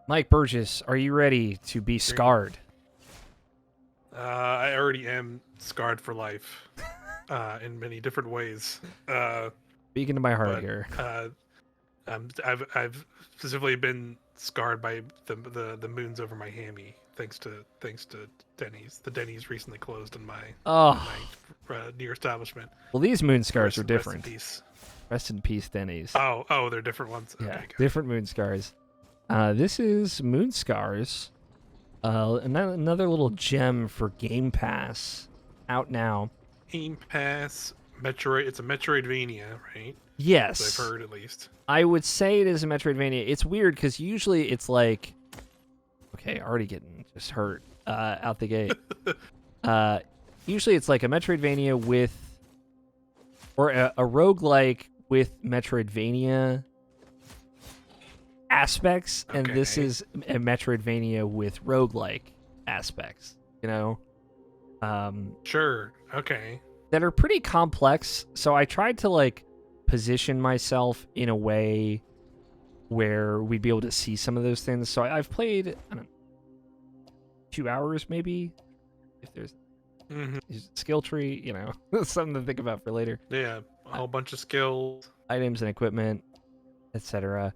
Mike Burgess, are you ready to be scarred? I already am scarred for life, in many different ways. Speaking to my heart But here. I've specifically been scarred by the moons over my hammy, thanks to Denny's. The Denny's recently closed in my Oh, near establishment. well, these Moonscars are Rest in different. peace. Rest in peace, Denny's. Oh, they're different ones. Yeah, Okay, got it. different Moonscars. This is Moonscars. Another little gem for Game Pass. Out now. Game Pass Metroid. It's a Metroidvania, right? Yes. So I've heard at least. I would say it is a Metroidvania. It's weird because usually it's like... Okay, already getting just hurt out the gate. Usually it's like a Metroidvania with... Or a roguelike with Metroidvania aspects, and this is a Metroidvania with roguelike aspects, you know? Sure. Okay. That are pretty complex, so I tried to, like, position myself in a way where we'd be able to see some of those things. So I've played, I don't know, 2 hours maybe, if there's skill tree, you know, something to think about for later. Yeah, a whole bunch of skills. Items and equipment, etc.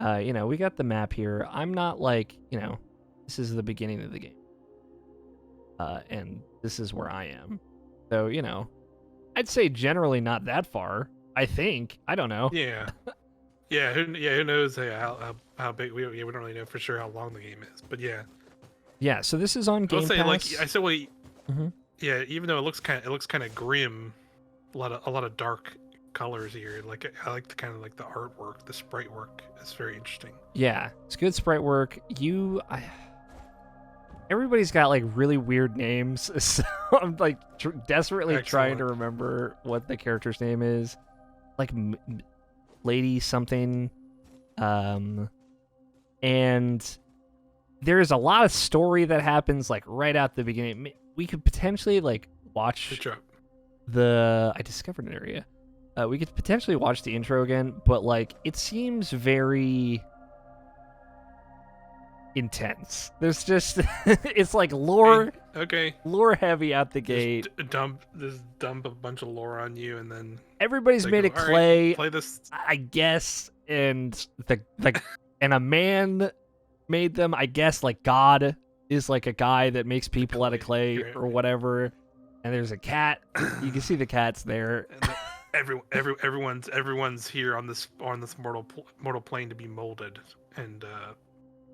You know, we got the map here. I'm not like, you know, this is the beginning of the game. And this is where I am. So, you know, I'd say generally not that far. I think. I don't know. Yeah. Yeah, who knows how big, we don't really know for sure how long the game is, but yeah. Yeah, so this is on Game Pass. Like I said, yeah, even though it looks kind of grim, a lot of dark colors here. Like I like the kind of like the artwork, the sprite work is very interesting. Yeah, it's good sprite work. Everybody's got like really weird names, so I'm like desperately trying to remember what the character's name is. Like Lady something, and there's a lot of story that happens like right out the beginning. We could potentially like watch I discovered an area. We could potentially watch the intro again, but like it seems very intense. There's just it's like lore heavy out the gate. Dump a bunch of lore on you, and then everybody's made of clay. Right, play this, I guess, and and a man made them. I guess like God is like a guy that makes people out of clay or whatever. And there's a cat. You can see the cat's there. Everyone's here on this mortal plane to be molded and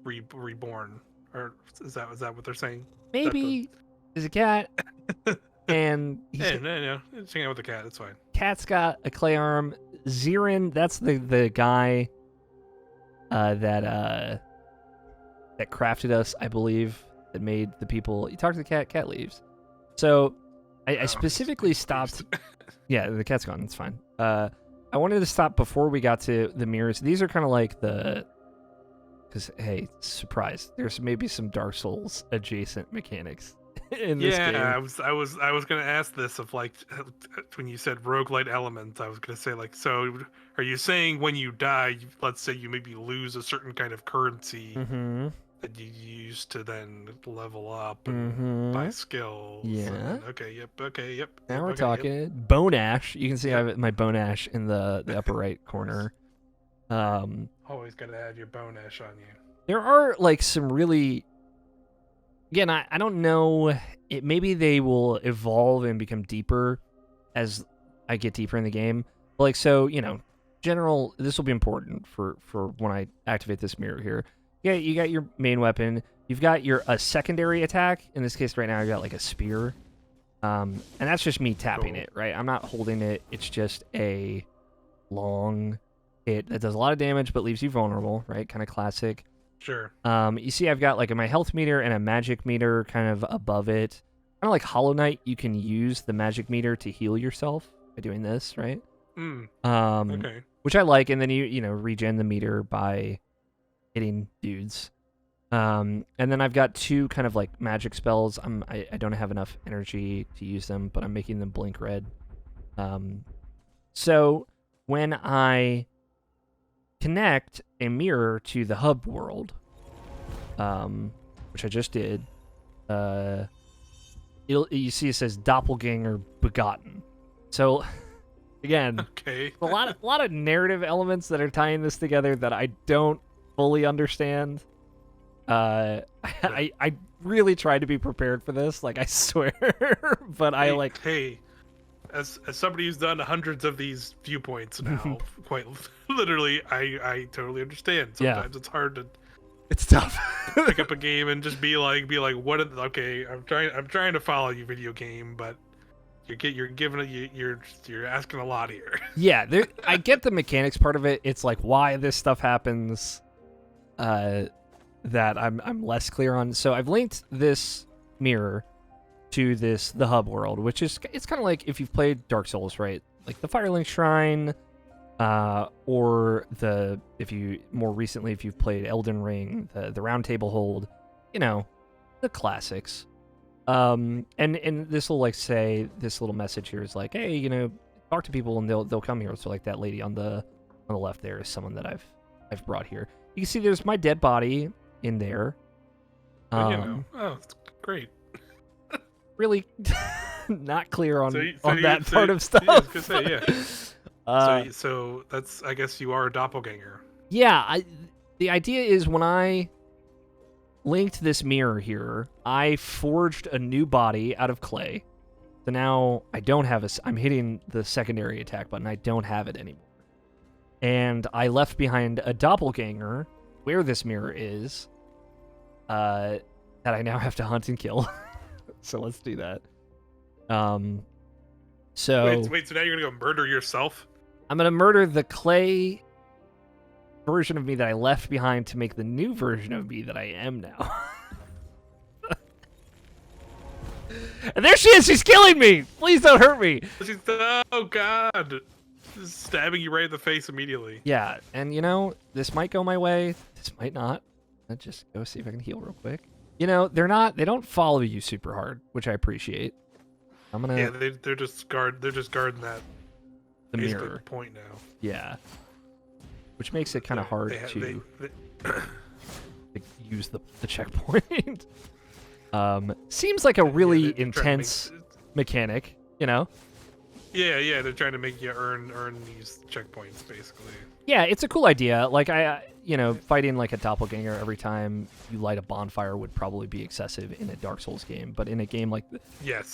reborn. Or is that what they're saying? Maybe there's a cat, and no, just hang out with the cat. It's fine. Cat's got a clay arm. Zirin, that's the guy that crafted us, I believe, that made the people. You talk to the cat leaves. So I specifically stopped. Yeah, the cat's gone. It's fine. I wanted to stop before we got to the mirrors. These are kind of like because hey, surprise! There's maybe some Dark Souls adjacent mechanics in this game. Yeah, I was gonna ask this of like when you said roguelite elements. I was gonna say like, so are you saying when you die, let's say you maybe lose a certain kind of currency that you use to then level up and buy skills? Yeah. Okay, yep. Now we're talking. Bone ash. You can see I have my bone ash in the upper right corner. Always gotta have your bone ash on you. There are like some really. Again, I don't know. Maybe they will evolve and become deeper as I get deeper in the game. But like so, you know, general. This will be important for when I activate this mirror here. Yeah, you got your main weapon. You've got a secondary attack. In this case, right now, I got like a spear, and that's just me tapping it. Right, I'm not holding it. It's just a long hit that does a lot of damage but leaves you vulnerable. Right, kind of classic. Sure. You see, I've got like my health meter and a magic meter kind of above it. Kind of like Hollow Knight, you can use the magic meter to heal yourself by doing this. Right. Okay. Which I like, and then you regen the meter by hitting dudes. And then I've got two kind of like magic spells. I don't have enough energy to use them, but I'm making them blink red. So when I connect a mirror to the hub world, which I just did, you see it says Doppelganger Begotten. So, again, Okay. a lot of narrative elements that are tying this together that I don't fully understand. I really tried to be prepared for this, like I swear, but Hey, as somebody who's done hundreds of these viewpoints now, quite literally, I totally understand. Sometimes it's hard to. It's tough. Pick up a game and just be like, what? Okay, I'm trying to follow you, video game, but you're asking a lot here. Yeah, I get the mechanics part of it. It's like why this stuff happens, that I'm less clear on. So I've linked this mirror to the hub world, which is it's kind of like if you've played Dark Souls, right? Like the Firelink Shrine. Or if you've played Elden Ring, the Round Table Hold, the classics. And this will like say this little message here is like, hey, talk to people and they'll come here. So like that lady on the left there is someone that I've brought here. You can see there's my dead body in there. Oh, it's great. Really not clear on on that part of stuff. Yeah, I was gonna say, yeah. So that's, I guess you are a doppelganger. Yeah, the idea is when I linked this mirror here, I forged a new body out of clay. So now I don't have I'm hitting the secondary attack button. I don't have it anymore. And I left behind a doppelganger where this mirror is, that I now have to hunt and kill. So let's do that. So wait, so now you're gonna go murder yourself? I'm gonna murder the clay version of me that I left behind to make the new version of me that I am now. And there she is! She's killing me! Please don't hurt me! Oh god! Just stabbing you right in the face immediately. Yeah, and this might go my way, this might not. Let's just go see if I can heal real quick. They don't follow you super hard, which I appreciate. I'm gonna... Yeah, they're just guarding that the mirror the point now. Yeah. Which makes it kind of hard to use the checkpoint. Seems like a really intense mechanic, Yeah, they're trying to make you earn these checkpoints, basically. Yeah, it's a cool idea. Like fighting like a doppelganger every time you light a bonfire would probably be excessive in a Dark Souls game, but in a game like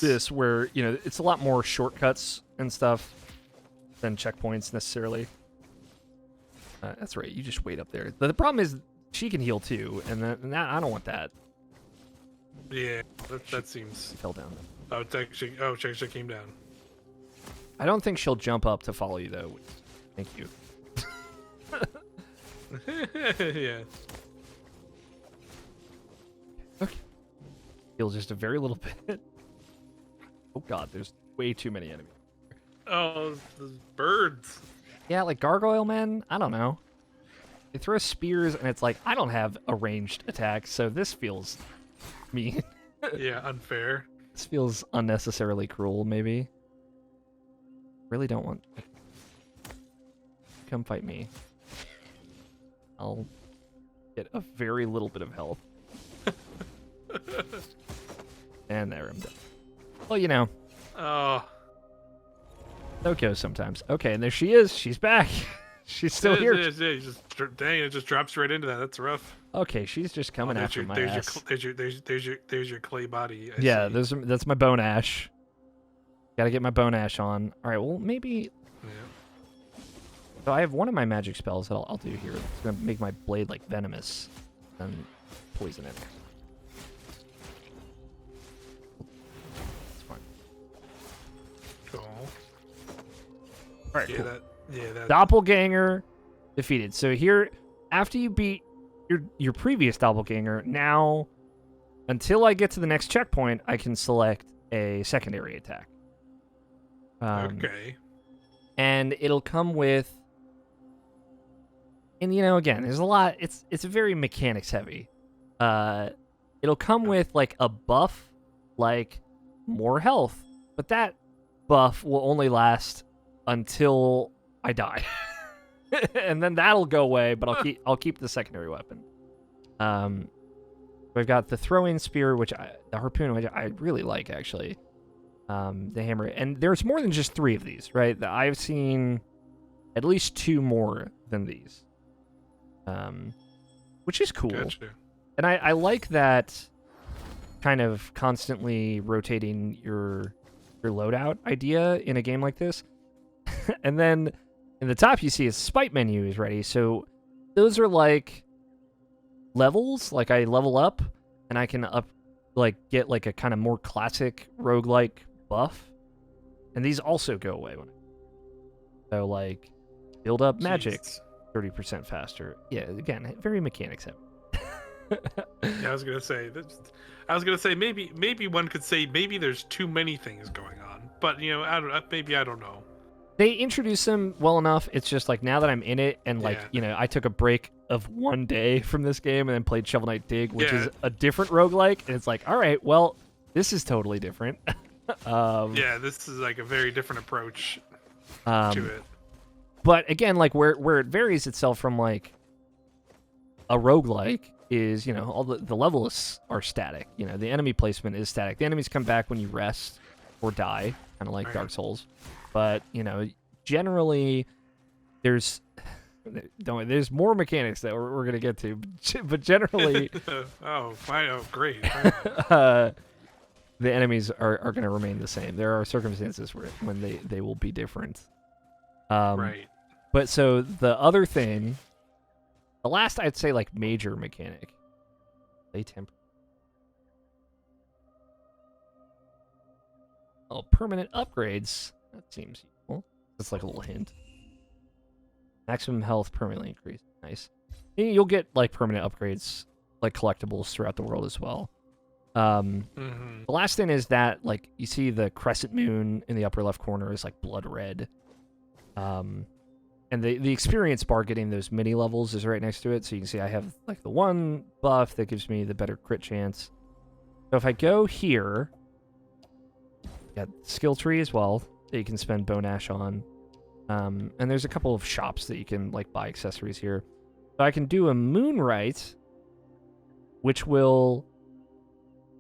this, where it's a lot more shortcuts and stuff than checkpoints necessarily. That's right. You just wait up there. The problem is she can heal too, and I don't want that. Yeah, that seems. She fell down. Oh, she came down. I don't think she'll jump up to follow you though. Thank you. Yeah. Okay. Heal just a very little bit. Oh god, there's way too many enemies. Oh, those birds. Yeah, like gargoyle men. I don't know. They throw spears, and it's like I don't have a ranged attack, so this feels mean. Yeah, unfair. This feels unnecessarily cruel. Maybe. Really don't want. Come fight me. I'll get a very little bit of health. And there I'm done. Well, Oh. So it goes sometimes. Okay, and there she is. She's back. She's still here. Dang, it just drops right into that. That's rough. Okay, she's just coming after my ass. There's your clay body. Yeah, that's my bone ash. Gotta get my bone ash on. All right, well, maybe... Yeah. So I have one of my magic spells that I'll do here. It's gonna make my blade, like, venomous. And poison it. It's fine. Cool. Alright, yeah, cool. that Doppelganger defeated. So here, after you beat your previous doppelganger, now, until I get to the next checkpoint, I can select a secondary attack. Okay. And it'll come with... And, again, there's a lot... It's very mechanics heavy. It'll come with, like, a buff, like, more health. But that buff will only last until I die. And then that'll go away, but I'll keep the secondary weapon. I've got the throwing spear, the harpoon, which I really like, actually. The hammer. And there's more than just 3 of these, right? I've seen at least 2 more than these. Which is cool. Gotcha. And I like that kind of constantly rotating your loadout idea in a game like this. And then in the top, you see a spite menu is ready. So those are like levels. Like I level up, and I can get like a kind of more classic roguelike buff. And these also go away so like build up magic 30% faster. Yeah, again, very mechanics heavy. Yeah, I was gonna say maybe one could say maybe there's too many things going on, but I don't know. They introduce them well enough. It's just like now that I'm in it, and I took a break of 1 day from this game and then played Shovel Knight Dig, which is a different roguelike, and it's like, all right, well, this is totally different. This is like a very different approach to it. But again, like where it varies itself from like a roguelike is, all the levels are static. The enemy placement is static. The enemies come back when you rest or die, kind of like Dark Souls. But, generally there's more mechanics that we're going to get to, but generally great. The enemies are going to remain the same. There are circumstances when they will be different. Right. But so the other thing, the last I'd say like major mechanic, permanent upgrades. That seems useful. That's like a little hint. Maximum health permanently increased. Nice. You'll get like permanent upgrades, like collectibles throughout the world as well. The last thing is that like you see the crescent moon in the upper left corner is like blood red. And the experience bar getting those mini levels is right next to it. So you can see I have like the 1 buff that gives me the better crit chance. So if I go here, got skill tree as well that you can spend bone ash on. And there's a couple of shops that you can like buy accessories here. So I can do a moonlight, which will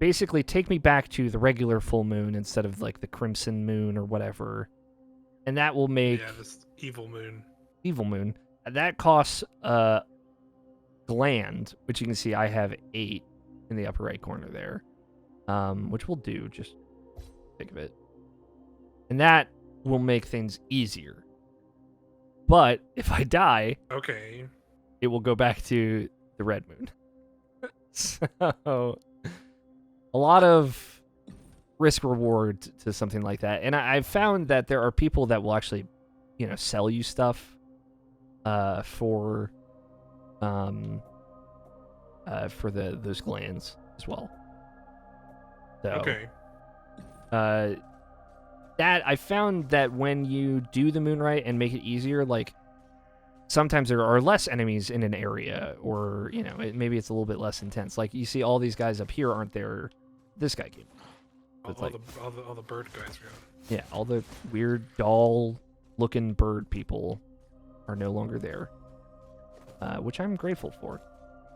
basically take me back to the regular full moon instead of like the crimson moon or whatever. And that will make this evil moon. That costs gland, which you can see I have 8 in the upper right corner there. Which we'll do, just think of it. And that will make things easier. But if I die, it will go back to the red moon. So a lot of risk reward to something like that. And I've found that there are people that will actually, sell you stuff for those glands as well. So, that I found that when you do the moonlight and make it easier, like sometimes there are less enemies in an area, or maybe it's a little bit less intense. Like you see all these guys up here aren't there. This guy came. All the bird guys are gone. Yeah, all the weird doll-looking bird people are no longer there, which I'm grateful for.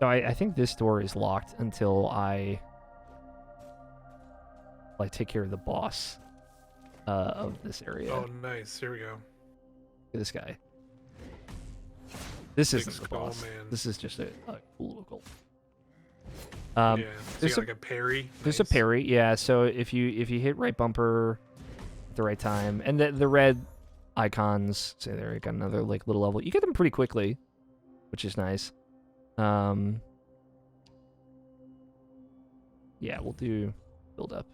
So I think this door is locked until I take care of the boss of this area. Oh, nice. Here we go. Look at this guy. This isn't the skull, boss. Man. This is just a cool local. There's like a parry. There's a parry, yeah. So if you hit right bumper at the right time, and the red icons, say there, you got another like little level. You get them pretty quickly, which is nice. Yeah, we'll do build up.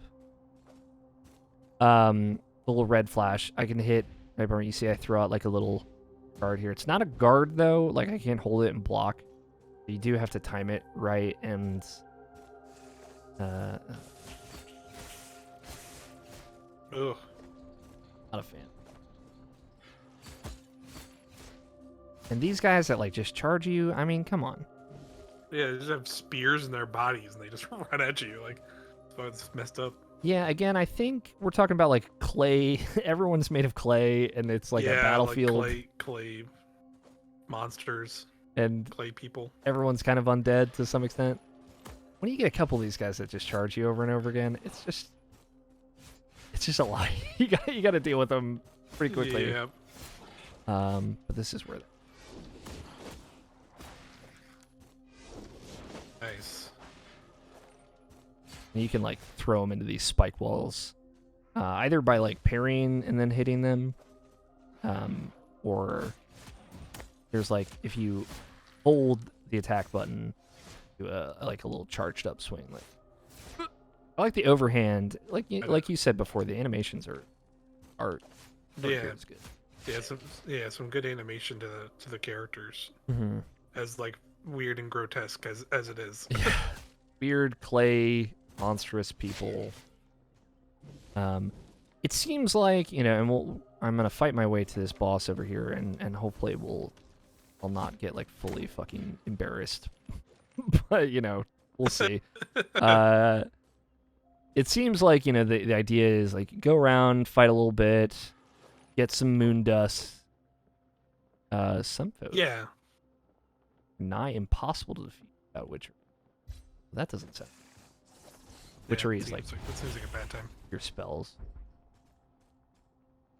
Little red flash. I can hit right bumper. You see, I throw out like a little guard here. It's not a guard though. Like I can't hold it and block. You do have to time it right, and Ugh. not a fan. And these guys that like just charge you, I mean, come on. Yeah, they just have spears in their bodies and they just run at you. Like, it's messed up. Yeah, again, I think we're talking about like clay. Everyone's made of clay, and it's like a battlefield. Like clay monsters and clay people. Everyone's kind of undead to some extent. when you get a couple of these guys that just charge you over and over again, it's just a lot. You got to deal with them pretty quickly. Yeah. But this is where. Nice. You can like throw them into these spike walls, either by like parrying and then hitting them, or there's like if you hold the attack button, do like a little charged up swing. Like I like the overhand, like you said before, the animations are good. Yeah, some good animation to the characters, as like weird and grotesque as it is. Yeah. Weird clay monstrous people. It seems like, and I'm gonna fight my way to this boss over here, and hopefully I'll not get like fully fucking embarrassed. But we'll see. It seems like the idea is like go around, fight a little bit, get some moon dust. Some folks. Yeah. Nigh impossible to defeat without Witcher. That doesn't sound. Witchery is like that seems like a bad time. Your spells.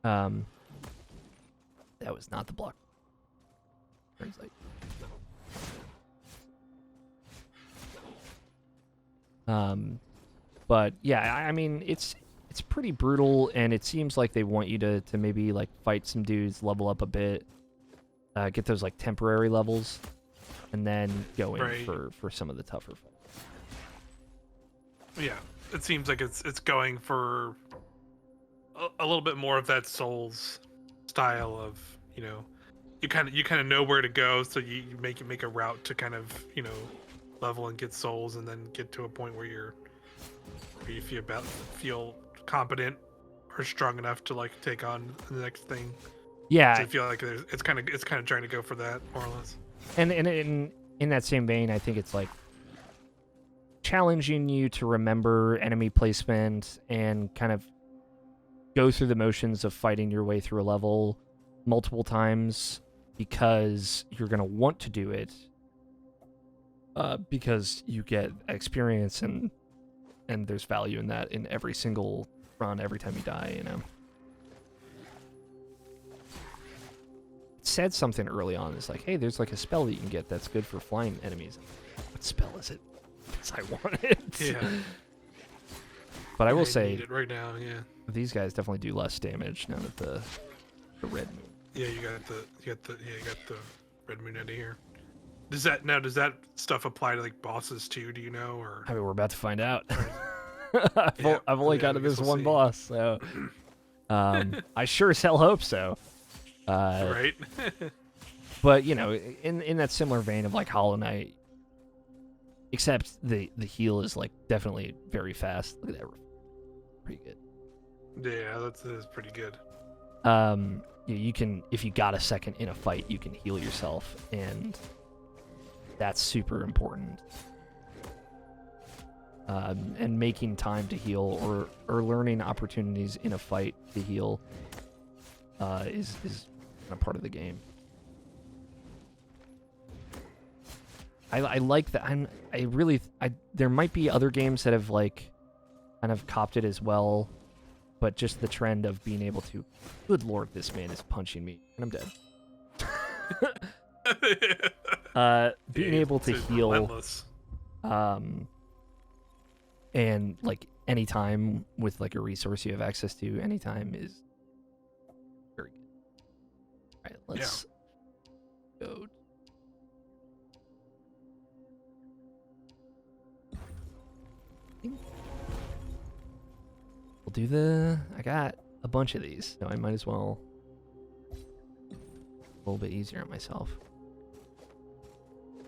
That was not the block. Translate. But yeah, I mean it's pretty brutal, and it seems like they want you to maybe like fight some dudes, level up a bit, get those like temporary levels, and then go in for some of the tougher fights. Yeah, it seems like it's going for a little bit more of that Souls style of you kind of know where to go, so you make a route to kind of level and get souls, and then get to a point where you feel competent or strong enough to like take on the next thing. Yeah, so I feel like it's kind of trying to go for that more or less. And in that same vein, I think it's like challenging you to remember enemy placement and kind of go through the motions of fighting your way through a level multiple times, because you're going to want to do it, because you get experience and there's value in that in every single run, every time you die, It said something early on. It's like, hey, there's like a spell that you can get that's good for flying enemies. What spell is it? Because I want it. Yeah. But I will I say, need it right now, yeah. These guys definitely do less damage now that the red moon. Yeah, you got the red moon out of here. Does that stuff apply to like bosses too? Do you know, or? I mean, we're about to find out. Yeah, I've only got to this one boss, so I sure as hell hope so. Right. But in that similar vein of like Hollow Knight, except the heal is like definitely very fast. Look at that, pretty good. Yeah, that's pretty good. You can, if you got a second in a fight, you can heal yourself, and that's super important. And making time to heal or learning opportunities in a fight to heal is a part of the game. I like that. There might be other games that have like kind of copped it as well, but just the trend of being able to, good lord, this man is punching me and I'm dead. Being able to heal, relentless. and like anytime with like a resource you have access to anytime is very good. All right, let's go. We'll do I got a bunch of these, so I might as well a little bit easier on myself.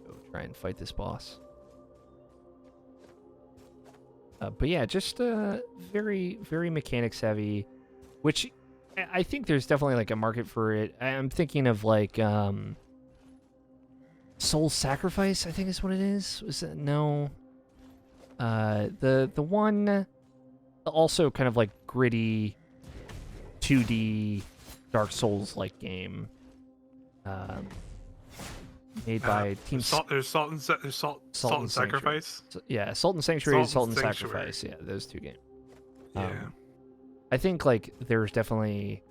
Go try and fight this boss. But yeah, just very, very mechanics heavy, which I think there's definitely like a market for it. I'm thinking of like Soul Sacrifice, I think is what it is. Was it? No. The one also kind of like gritty 2D Dark Souls like game made by Team There's Salt and Sacrifice. yeah, Salt and Sanctuary, Salt and and Sanctuary. Sacrifice. Yeah, those two games. Yeah. I think like there's definitely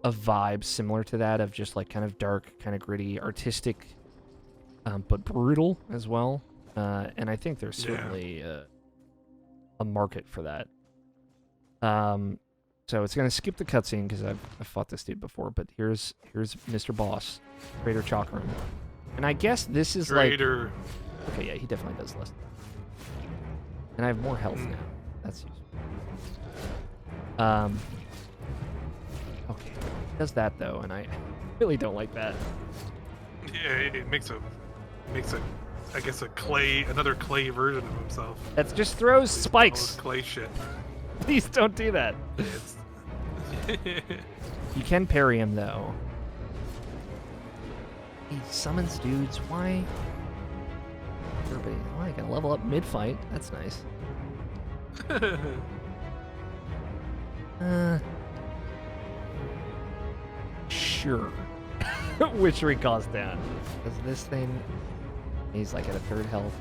a vibe similar to that of just like kind of dark, kind of gritty, artistic, but brutal as well. And I think there's certainly a market for that. So it's gonna skip the cutscene because I've fought this dude before, but here's Mr. Boss, Trader Chakram, and I guess this is Trader. like okay, yeah, he definitely does less. And I have more health now. That's useful. Okay, he does that though, and I really don't like that. Yeah, it makes I guess another clay version of himself. That just throws All spikes. this clay shit. Please don't do that. It's You can parry him though. He summons dudes. Why? Everybody, why? I gotta level up mid-fight. That's nice. Sure. Witchery cost down. Because this thing, he's like at a third health.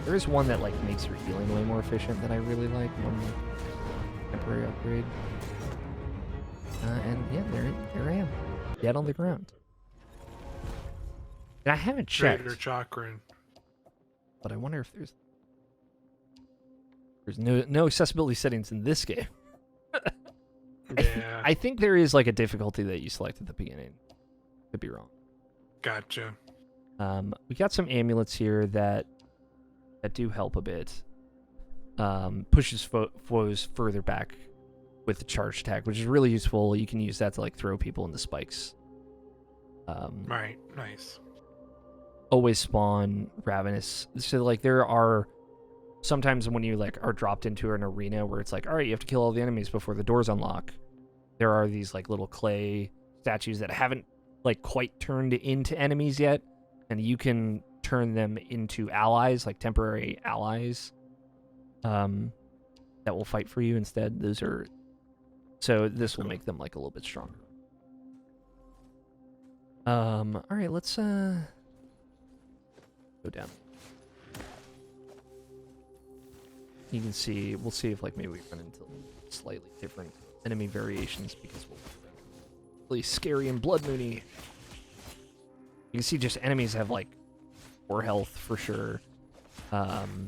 There is one that like makes your healing way more efficient that I really like. One temporary upgrade. And yeah, there I am. Dead on the ground. And I haven't checked. Trader Chakran. But I wonder if there's no accessibility settings in this game. Yeah. I think there is like a difficulty that you select at the beginning. Could be wrong. Gotcha. We got some amulets here that do help a bit. Pushes foes further back with the charge attack, which is really useful. You can use that to like throw people into spikes. Right. Nice. Always spawn ravenous. So like there are sometimes when you like are dropped into an arena where it's like, all right, you have to kill all the enemies before the doors unlock. There are these like little clay statues that haven't like quite turned into enemies yet, and you can turn them into allies, like temporary allies, that will fight for you instead. So this will make them like a little bit stronger. All right, let's go down. You can see, we'll see if like maybe we run into slightly different enemy variations because we'll really scary and blood moony. You can see just enemies have like more health for sure.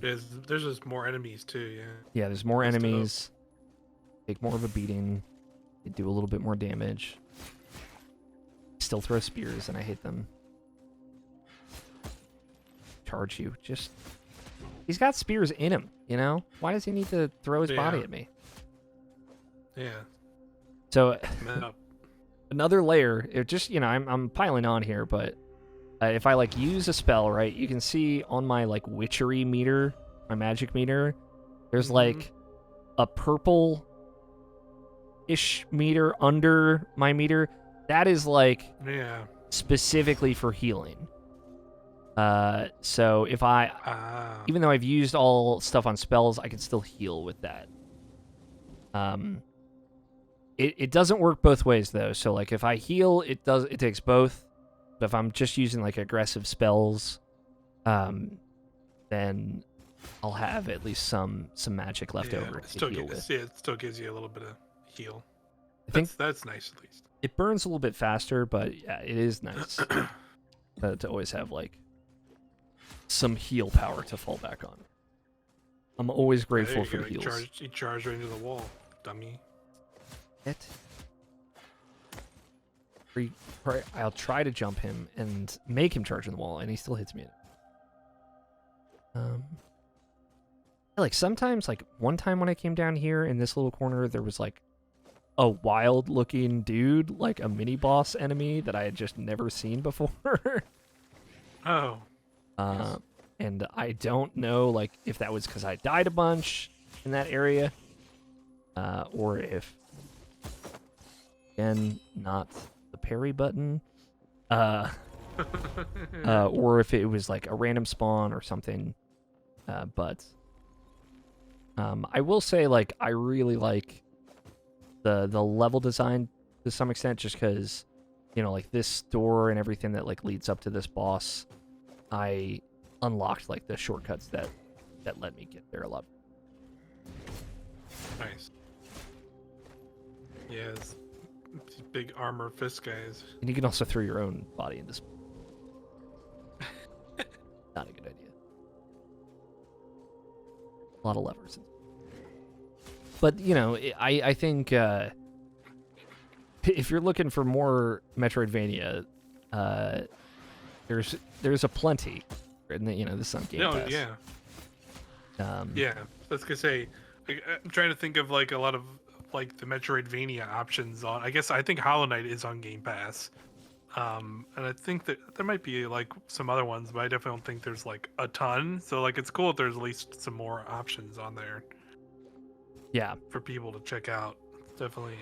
There's just more enemies too, yeah. Yeah, there's more enemies. Take more of a beating. They do a little bit more damage. Still throw spears, and I hate them. Charge you. Just... He's got spears in him, you know? Why does he need to throw his body at me? Yeah. So, another layer. It just, you know, I'm piling on here, but if I, like, use a spell, right, you can see on my, like, witchery meter, my magic meter, there's, like, a purple-ish meter under my meter. That is, like, specifically for healing. So if even though I've used all stuff on spells, I can still heal with that. It doesn't work both ways though. So like if I heal, it takes both. But if I'm just using like aggressive spells, then I'll have at least some magic left over to heal with. Yeah, it still gives you a little bit of heal. I think that's nice at least. It burns a little bit faster, but yeah, it is nice to always have like some heal power to fall back on. I'm always grateful for the heals. You charge right into the wall, dummy. I'll try to jump him and make him charge in the wall, and he still hits me. Like sometimes, like one time when I came down here in this little corner, there was like a wild-looking dude, like a mini-boss enemy that I had just never seen before. Oh. And I don't know, like, if that was because I died a bunch in that area, or if, again, not the parry button, or if it was like a random spawn or something. But I will say, like, I really like the level design to some extent, just because you know, like this door and everything that like leads up to this boss, I unlocked like the shortcuts that let me get there a lot. Nice. Yeah, these big armor fist guys. And you can also throw your own body into this. Not a good idea. A lot of levers. But, you know, I think if you're looking for more Metroidvania, there's a plenty. And, you know, this is on Game Pass. Yeah. Yeah, I was gonna say, I'm trying to think of like a lot of like the Metroidvania options on. I think Hollow Knight is on Game Pass, and I think that there might be like some other ones, but I definitely don't think there's like a ton. So like it's cool if there's at least some more options on there. Yeah, for people to check out. Definitely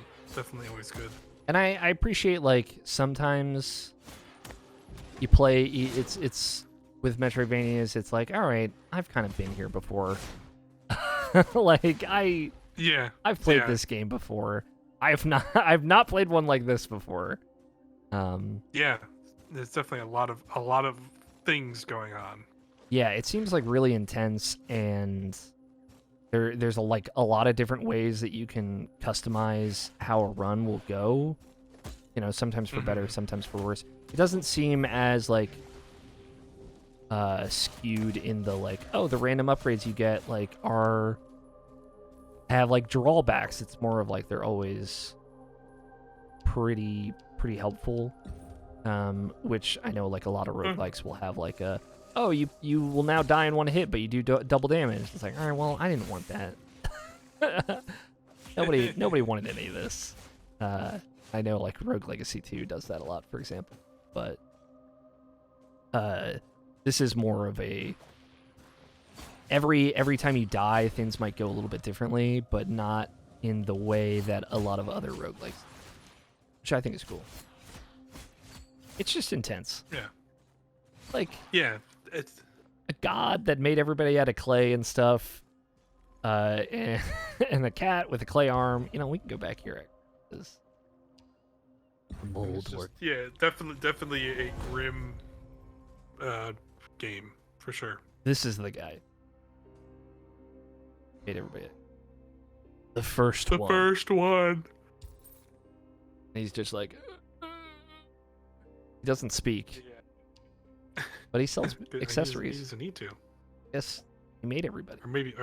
always good. And I appreciate like sometimes you play it's with Metroidvanias, it's like, all right, I've kind of been here before. Like I've played this game before. I've not played one like this before. Yeah, there's definitely a lot of things going on. Yeah, it seems like really intense, and there's a lot of different ways that you can customize how a run will go. You know, sometimes for better, sometimes for worse. It doesn't seem as like skewed in the like, oh, the random upgrades you get like have like drawbacks. It's more of like they're always pretty helpful. Which I know like a lot of roguelikes will have like a, oh, you will now die in one hit, but you do double damage. It's like, all right, well, I didn't want that. Nobody wanted any of this. I know like Rogue Legacy 2 does that a lot, for example, but this is more of a every time you die, things might go a little bit differently, but not in the way that a lot of other roguelikes, which I think is cool. It's just intense. Yeah. Like, yeah, it's a god that made everybody out of clay and stuff, and a cat with a clay arm. You know, we can go back here. Mold work. Yeah, definitely a grim game for sure. This is the guy. Made everybody. The first one. And he's just like, he doesn't speak. Yeah. But he sells accessories. He doesn't need to. Yes, he made everybody. Or maybe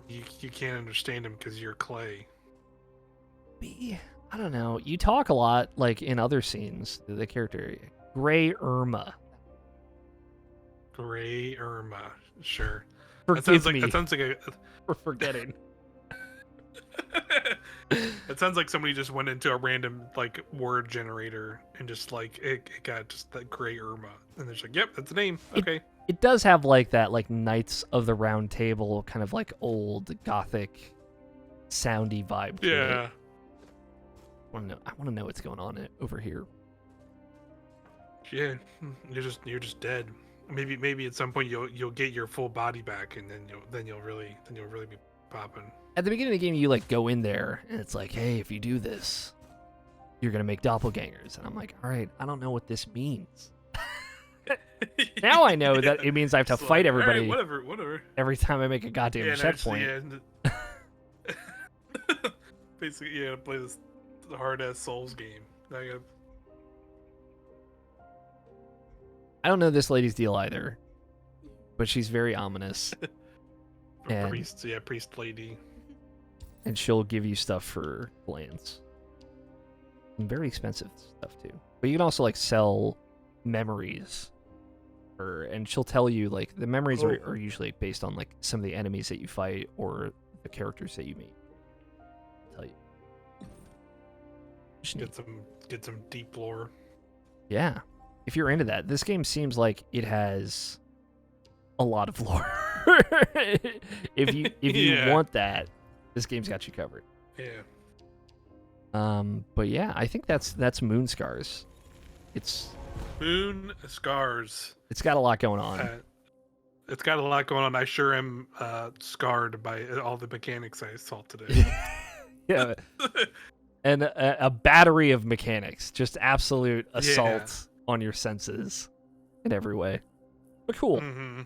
you can't understand him because you're clay. I don't know. You talk a lot, like in other scenes. The character, Grey Irma. Grey Irma, sure. Forgive me. That sounds like a. For forgetting. It sounds like somebody just went into a random like word generator and just like it got just that Grey Irma, and they're just like, yep, that's the name. Okay. It does have like that like Knights of the Round Table kind of like old gothic soundy vibe. Yeah. I want to know what's going on over here. Yeah, you're just dead. Maybe at some point you'll get your full body back, and then you'll really be popping. At the beginning of the game, you like go in there, and it's like, hey, if you do this, you're gonna make doppelgangers. And I'm like, all right, I don't know what this means. Now I know that it means I have to fight everybody. Right, whatever. Every time I make a goddamn checkpoint. Basically, you gotta play this hard ass Souls game. I don't know this lady's deal either, but she's very ominous. Priest lady. And she'll give you stuff for lands. And very expensive stuff too. But you can also like sell memories. And she'll tell you like the memories are usually based on like some of the enemies that you fight or the characters that you meet. I'll tell you. Get some deep lore. Yeah. If you're into that, this game seems like it has a lot of lore. if you want that, this game's got you covered. Yeah. But yeah, I think that's Moonscars. It's Moonscars. It's got a lot going on. It's got a lot going on. I sure am scarred by all the mechanics I saw today. Yeah. and a battery of mechanics, just absolute Yeah. assault on your senses in every way. But cool. Mm-hmm.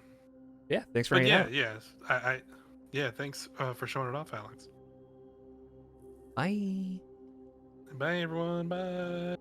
Yeah, thanks for But hanging out. yeah, thanks for showing it off, Alex. Bye. Bye, everyone. Bye.